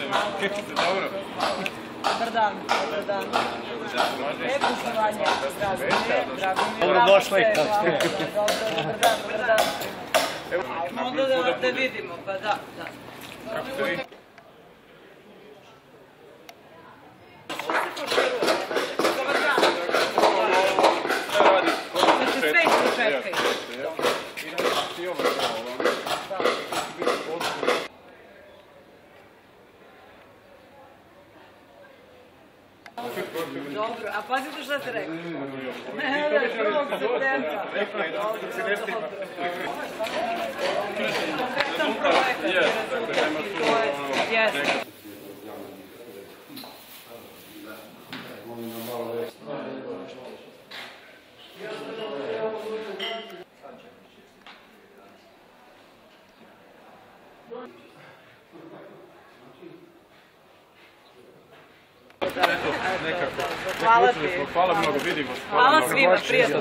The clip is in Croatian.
Dobro. Dobar dan, dobar dan. Lijepo poštovanje, Dragomir. Dobrodošli. Dobar dan, dobar dan. Ajmo onda da vidimo, pa da. Kako ste vi? Dobar dan. Šta radi? Znači sve isto čekaj. I ovo je Dobro, a pazite šta ste rekli? Ne, 1. septembra. Konkretan projekat. Jeste. Hvala ti. Hvala mnogo, vidimo. Hvala svima, prijatno.